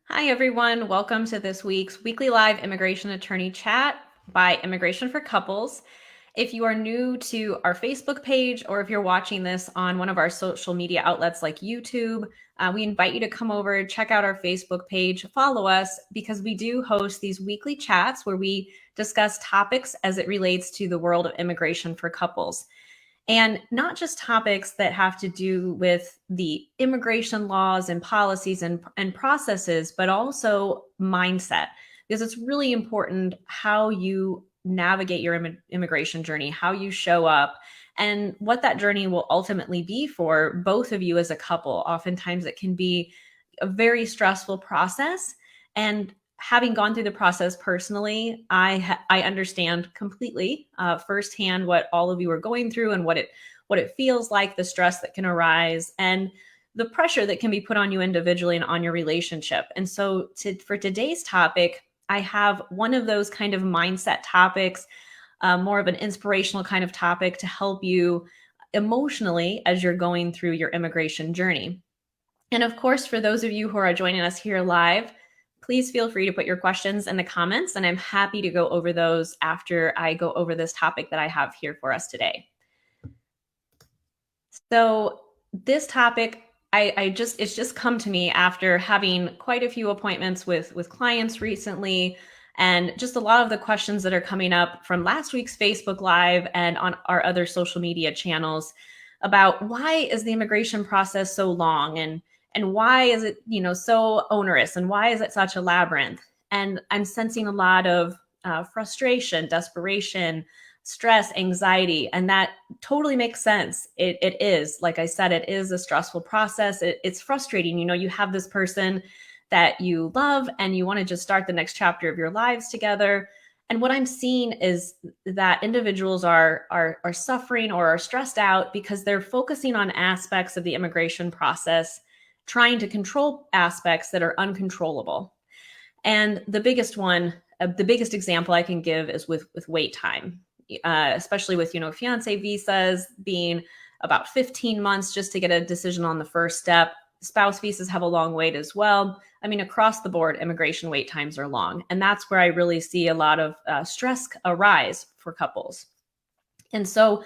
Hi, everyone. Welcome to this week's weekly live immigration attorney chat by Immigration for Couples. If you are new to our Facebook page or if you're watching this on one of our social media outlets like YouTube, we invite you to come over, check out our Facebook page, follow us because we do host these weekly chats where we discuss topics as it relates to the world of immigration for couples. And not just topics that have to do with the immigration laws and policies and processes, but also mindset, because it's really important how you navigate your immigration journey, how you show up, and what that journey will ultimately be for both of you as a couple. Oftentimes, it can be a very stressful process. And having gone through the process personally, I understand completely firsthand what all of you are going through and what it feels like, the stress that can arise, and the pressure that can be put on you individually and on your relationship. And so, for today's topic, I have one of those kind of mindset topics, more of an inspirational kind of topic to help you emotionally as you're going through your immigration journey. And of course, for those of you who are joining us here live, please feel free to put your questions in the comments, and I'm happy to go over those after I go over this topic that I have here for us today. So, this topic, it's just come to me after having quite a few appointments with clients recently, and just a lot of the questions that are coming up from last week's Facebook Live and on our other social media channels about why is the immigration process so long, and why is it so onerous, and why is it such a labyrinth. And I'm sensing a lot of frustration, desperation, stress, anxiety, and that totally makes sense. It is, like I said, it is a stressful process. It's frustrating. You have this person that you love and you want to just start the next chapter of your lives together. And what I'm seeing is that individuals are suffering or are stressed out because they're focusing on aspects of the immigration process, trying to control aspects that are uncontrollable. And the biggest one, the biggest example I can give is with wait time, especially with fiance visas being about 15 months just to get a decision on the first step. Spouse visas have a long wait as well. I mean, across the board, immigration wait times are long, and that's where I really see a lot of stress arise for couples. And so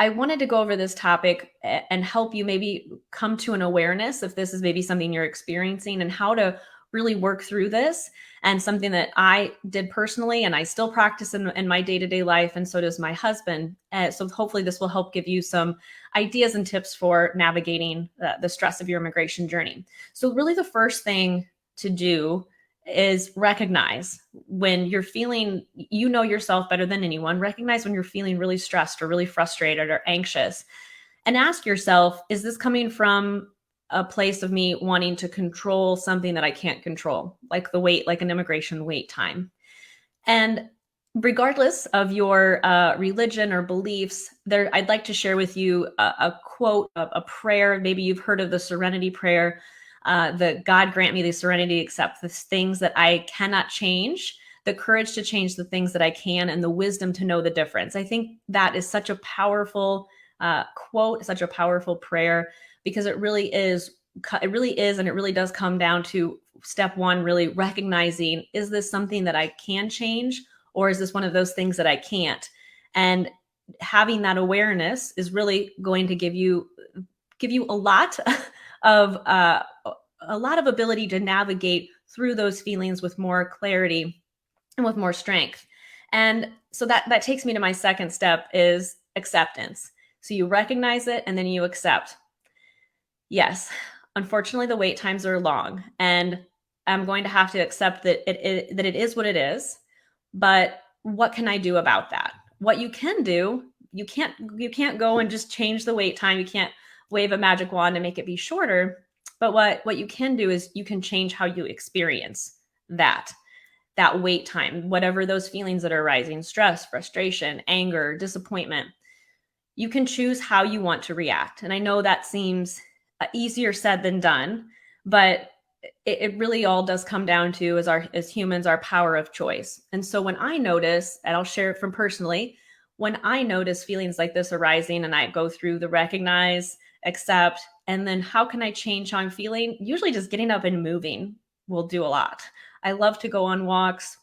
I wanted to go over this topic and help you maybe come to an awareness if this is maybe something you're experiencing and how to really work through this. And something that I did personally and I still practice in my day-to-day life, and so does my husband. So hopefully this will help give you some ideas and tips for navigating the stress of your immigration journey. So really the first thing to do is recognize when you're feeling, yourself better than anyone, recognize when you're feeling really stressed or really frustrated or anxious, and ask yourself, is this coming from a place of me wanting to control something that I can't control, like the wait, like an immigration wait time? And regardless of your religion or beliefs, there, I'd like to share with you a quote, a prayer. Maybe you've heard of the Serenity Prayer. That God grant me the serenity to accept the things that I cannot change, the courage to change the things that I can, and the wisdom to know the difference. I think that is such a powerful quote, such a powerful prayer, because it really is, and it really does come down to step one, really recognizing, is this something that I can change, or is this one of those things that I can't? And having that awareness is really going to give you a lot of ability to navigate through those feelings with more clarity and with more strength. And so that takes me to my second step, is acceptance. So you recognize it and then you accept. Yes, unfortunately, the wait times are long, and I'm going to have to accept that it is what it is. But what can I do about that? What you can do, you can't go and just change the wait time. You can't wave a magic wand and make it be shorter. But what you can do is you can change how you experience that wait time, whatever those feelings that are rising, stress, frustration, anger, disappointment. You can choose how you want to react. And I know that seems easier said than done, but it really all does come down to, as humans, our power of choice. And so when I notice, and I'll share it from personally, when I notice feelings like this arising and I go through the recognize, accept, and then how can I change how I'm feeling? Usually just getting up and moving. will do a lot. I love to go on walks.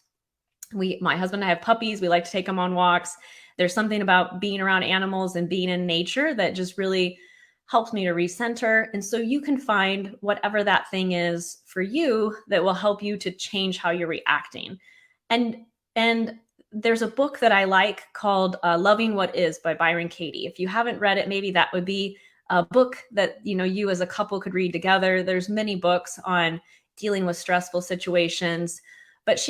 My husband and I have puppies. We like to take them on walks. There's something about being around animals and being in nature that just really helps me to recenter. And so you can find whatever that thing is for you that will help you to change how you're reacting. And there's a book that I like called Loving What Is by Byron Katie. If you haven't read it, maybe that would be a book that you as a couple could read together. There's many books on dealing with stressful situations, but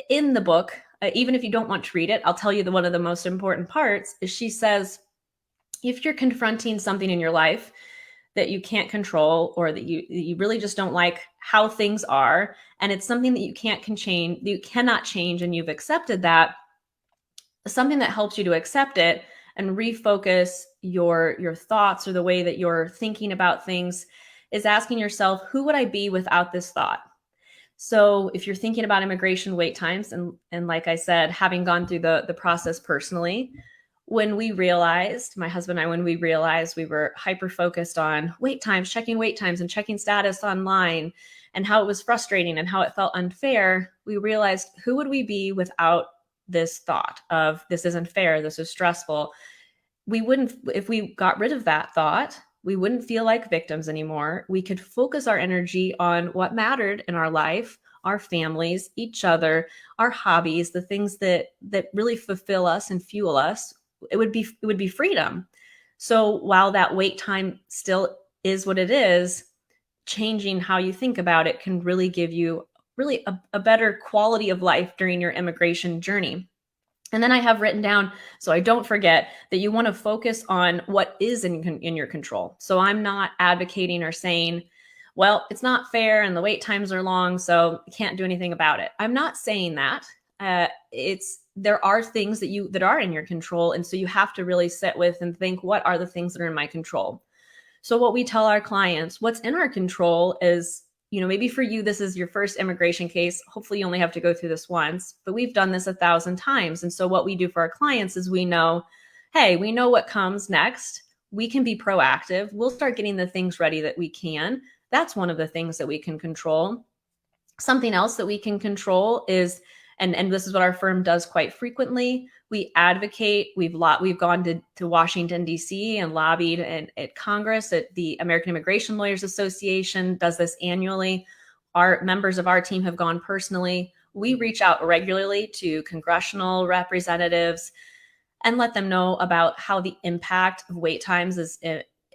in the book, even if you don't want to read it, I'll tell you one of the most important parts is she says, if you're confronting something in your life that you can't control, or that you really just don't like how things are, and it's something that you cannot change, and you've accepted that, something that helps you to accept it and refocus your thoughts or the way that you're thinking about things is asking yourself, who would I be without this thought? So if you're thinking about immigration wait times, and like I said, having gone through the process personally, my husband and I, when we realized we were hyper focused on wait times and checking status online and how it was frustrating and how it felt unfair, we realized, who would we be without this thought of this isn't fair, this is stressful? If we got rid of that thought, we wouldn't feel like victims anymore. We could focus our energy on what mattered in our life, our families, each other, our hobbies, the things that really fulfill us and fuel us. It would be freedom. So while that wait time still is what it is, changing how you think about it can really give you a better quality of life during your immigration journey. And then I have written down, so I don't forget, that you want to focus on what is in your control. So I'm not advocating or saying, well, it's not fair and the wait times are long, so you can't do anything about it. I'm not saying that. There are things that are in your control. And so you have to really sit with and think, what are the things that are in my control? So what we tell our clients, what's in our control is, maybe for you, this is your first immigration case. Hopefully you only have to go through this once, but we've done this 1,000 times. And so what we do for our clients is we know what comes next. We can be proactive. We'll start getting the things ready that we can. That's one of the things that we can control. Something else that we can control is, and this is what our firm does quite frequently, we advocate. We've gone to Washington, D.C. and lobbied at Congress. At the American Immigration Lawyers Association does this annually. Our members of our team have gone personally. We reach out regularly to congressional representatives and let them know about how the impact of wait times is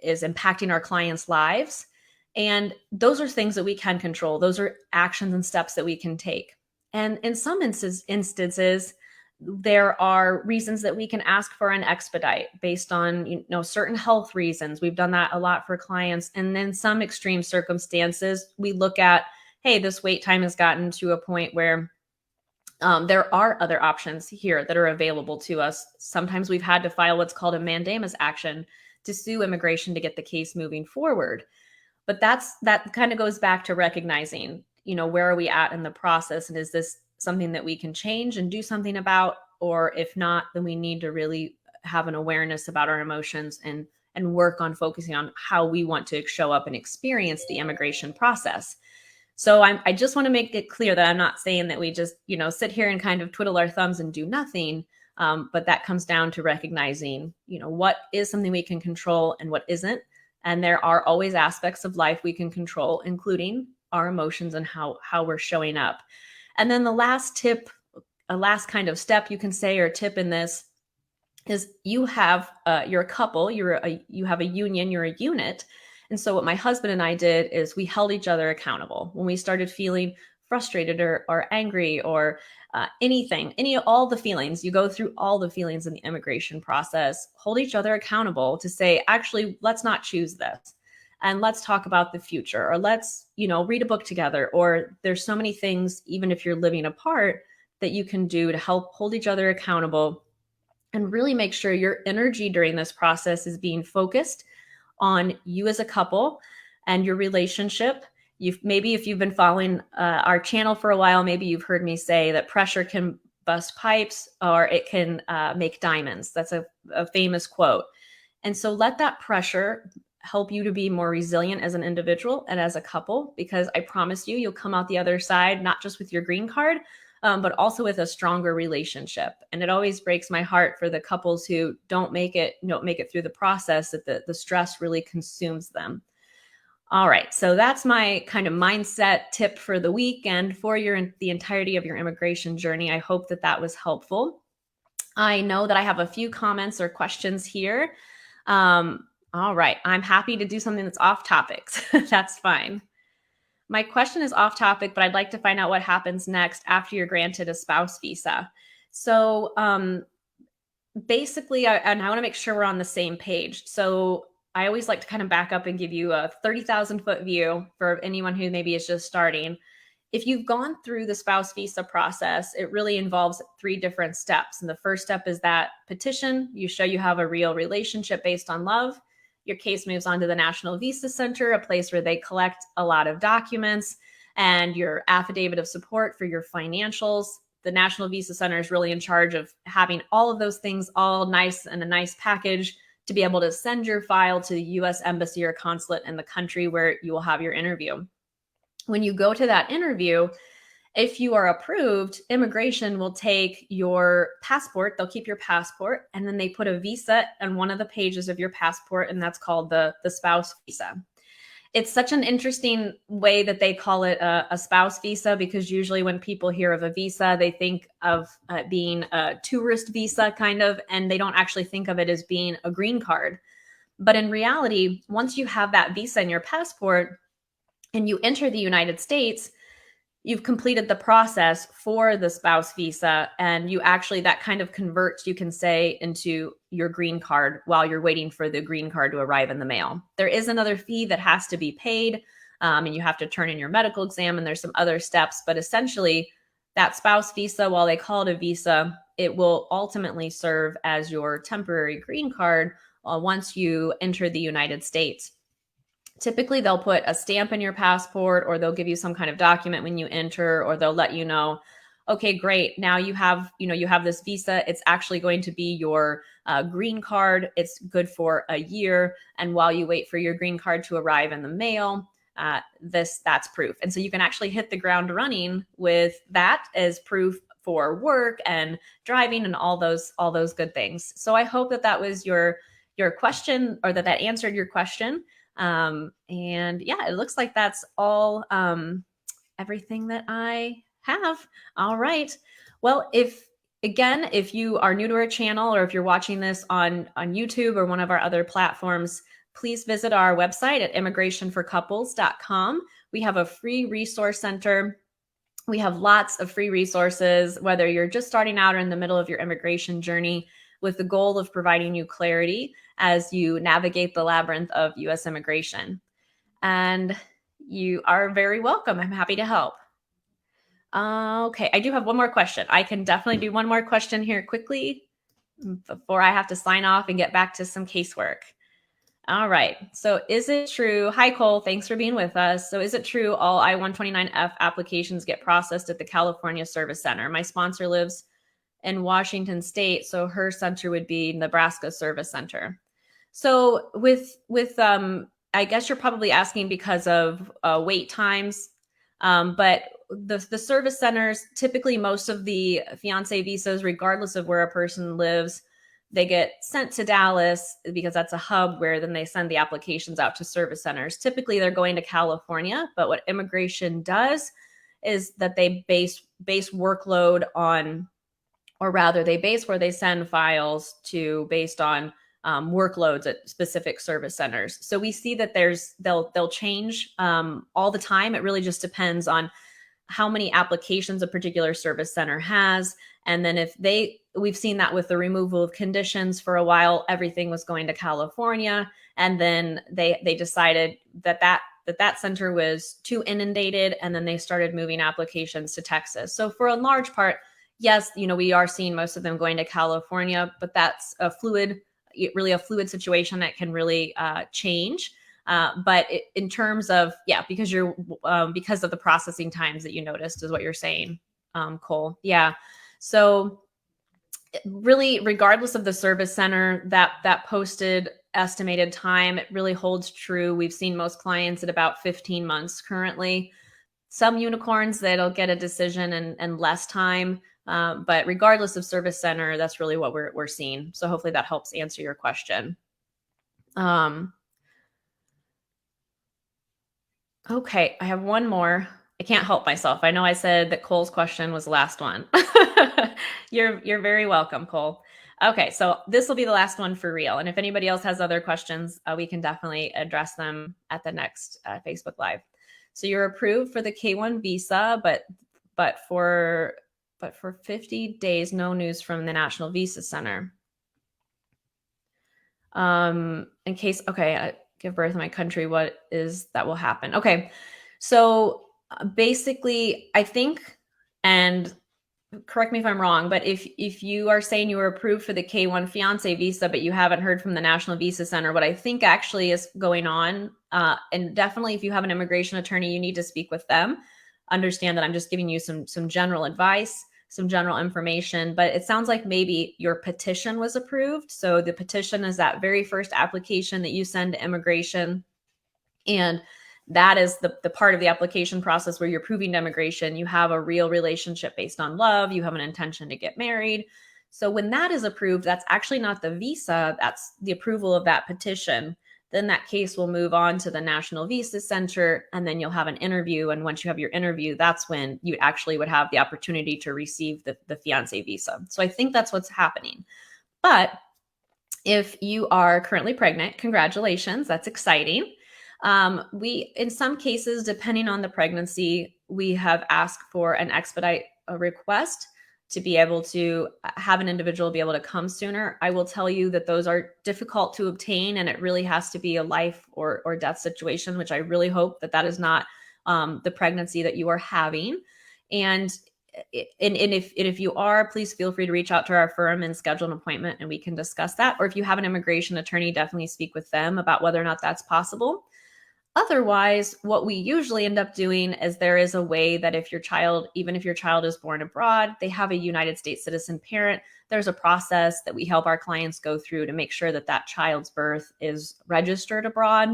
impacting our clients' lives. And those are things that we can control. Those are actions and steps that we can take. And in some instances, there are reasons that we can ask for an expedite based on certain health reasons. We've done that a lot for clients. And in some extreme circumstances, we look at, hey, this wait time has gotten to a point where there are other options here that are available to us. Sometimes we've had to file what's called a mandamus action to sue immigration to get the case moving forward. But that kind of goes back to recognizing, where are we at in the process? And is this something that we can change and do something about? Or if not, then we need to really have an awareness about our emotions and work on focusing on how we want to show up and experience the immigration process. So I just want to make it clear that I'm not saying that we just, sit here and kind of twiddle our thumbs and do nothing. But that comes down to recognizing, what is something we can control and what isn't. And there are always aspects of life we can control, including our emotions and how we're showing up. And then the last tip, a last kind of step you can say or tip in this is you're a couple, you have a union, you're a unit. And so what my husband and I did is we held each other accountable. When we started feeling frustrated or angry or all the feelings, you go through all the feelings in the immigration process, hold each other accountable to say, actually, let's not choose this. And let's talk about the future, or let's, read a book together. Or there's so many things, even if you're living apart, that you can do to help hold each other accountable and really make sure your energy during this process is being focused on you as a couple and your relationship. Maybe if you've been following our channel for a while, maybe you've heard me say that pressure can bust pipes or it can make diamonds. That's a famous quote. And so let that pressure help you to be more resilient as an individual and as a couple, because I promise you, you'll come out the other side, not just with your green card, but also with a stronger relationship. And it always breaks my heart for the couples who don't make it through the process, that the stress really consumes them. All right, so that's my kind of mindset tip for the week and for the entirety of your immigration journey. I hope that that was helpful. I know that I have a few comments or questions here. All right, I'm happy to do something that's off topic. That's fine. My question is off topic, but I'd like to find out what happens next after you're granted a spouse visa. So basically, I want to make sure we're on the same page. So I always like to kind of back up and give you a 30,000 foot view for anyone who maybe is just starting. If you've gone through the spouse visa process, it really involves 3 different steps. And the first step is that petition. You show you have a real relationship based on love. Your case moves on to the National Visa Center, a place where they collect a lot of documents, and your affidavit of support for your financials. The National Visa Center is really in charge of having all of those things all nice in a nice package to be able to send your file to the U.S. Embassy or consulate in the country where you will have your interview. When you go to that interview, if you are approved, immigration will take your passport. They'll keep your passport, and then they put a visa on one of the pages of your passport, and that's called the spouse visa. It's such an interesting way that they call it a spouse visa, because usually when people hear of a visa, they think of being a tourist visa kind of, and they don't actually think of it as being a green card. But in reality, once you have that visa in your passport and you enter the United States, you've completed the process for the spouse visa, and that kind of converts, you can say, into your green card while you're waiting for the green card to arrive in the mail. There is another fee that has to be paid, and you have to turn in your medical exam, and there's some other steps, but essentially that spouse visa, while they call it a visa, it will ultimately serve as your temporary green card once you enter the United States. Typically, they'll put a stamp in your passport, or they'll give you some kind of document when you enter, or they'll let you know, okay, great. Now you have this visa. It's actually going to be your green card. It's good for a year. And while you wait for your green card to arrive in the mail, that's proof. And so you can actually hit the ground running with that as proof for work and driving and all those good things. So I hope that was your question, or that answered your question. And yeah, it looks like that's all, everything that I have. All right. Well, if you are new to our channel, or if you're watching this on YouTube or one of our other platforms, please visit our website at immigrationforcouples.com. We have a free resource center. We have lots of free resources, whether you're just starting out or in the middle of your immigration journey, with the goal of providing you clarity as you navigate the labyrinth of U.S. immigration. And you are very welcome. I'm happy to help. Okay, I do have one more question. I can definitely do one more question here quickly before I have to sign off and get back to some casework. All right. So is it true? Hi, Cole. Thanks for being with us. So is it true all I-129F applications get processed at the California Service Center? My sponsor lives in Washington State, so her center would be Nebraska Service Center. So I guess you're probably asking because of wait times, but the service centers, typically most of the fiancé visas, regardless of where a person lives, they get sent to Dallas because that's a hub where then they send the applications out to service centers. Typically they're going to California, but what immigration does is that they base workload on, or rather they base where they send files to based on workloads at specific service centers. So we see that they'll change all the time. It really just depends on how many applications a particular service center has. And then we've seen that with the removal of conditions. For a while, everything was going to California. And then they decided that center was too inundated. And then they started moving applications to Texas. So for a large part, yes, we are seeing most of them going to California, but that's really a fluid situation that can really change. But in terms of, because of the processing times that you noticed is what you're saying, Cole. Yeah. So really, regardless of the service center that posted estimated time. It really holds true. We've seen most clients at about 15 months currently. Some unicorns that'll get a decision in less time. But regardless of service center, that's really what we're seeing. So hopefully that helps answer your question. Okay, I have one more. I can't help myself. I know I said that Cole's question was the last one. You're very welcome, Cole. Okay, so this will be the last one for real. And if anybody else has other questions, we can definitely address them at the next Facebook Live. So you're approved for the K1 visa, but for 50 days, no news from the National Visa Center. In case, okay, I give birth in my country, what is that will happen? Okay, so basically, I think, and correct me if I'm wrong, but if you are saying you were approved for the K1 fiance visa, but you haven't heard from the National Visa Center, what I think actually is going on, and definitely if you have an immigration attorney, you need to speak with them. Understand that I'm just giving you some general advice, some general information, but it sounds like maybe your petition was approved. So the petition is that very first application that you send to immigration. And that is the part of the application process where you're proving to immigration you have a real relationship based on love, you have an intention to get married. So when that is approved, that's actually not the visa, that's the approval of that petition. Then that case will move on to the National Visa Center, and then you'll have an interview. And once you have your interview, that's when you actually would have the opportunity to receive the fiance visa. So I think that's what's happening. But if you are currently pregnant, congratulations, that's exciting. We, in some cases, depending on the pregnancy, we have asked for an expedite request to be able to have an individual be able to come sooner. I will tell you that those are difficult to obtain, and it really has to be a life or death situation, which I really hope that is not the pregnancy that you are having. And if you are, please feel free to reach out to our firm and schedule an appointment and we can discuss that. Or if you have an immigration attorney, definitely speak with them about whether or not that's possible. Otherwise, what we usually end up doing is there is a way that if your child, even if your child is born abroad, they have a United States citizen parent, there's a process that we help our clients go through to make sure that that child's birth is registered abroad.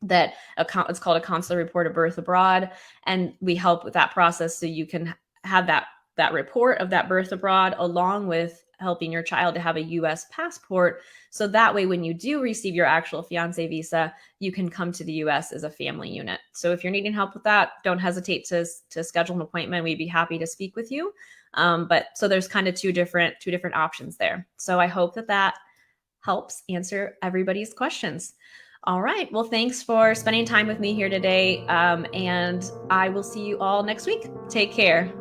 That it's called a consular report of birth abroad. And we help with that process so you can have that report of that birth abroad along with helping your child to have a US passport. So that way, when you do receive your actual fiance visa, you can come to the US as a family unit. So if you're needing help with that, don't hesitate to schedule an appointment. We'd be happy to speak with you. But so there's kind of two different options there. So I hope that helps answer everybody's questions. All right. Well, thanks for spending time with me here today. And I will see you all next week. Take care.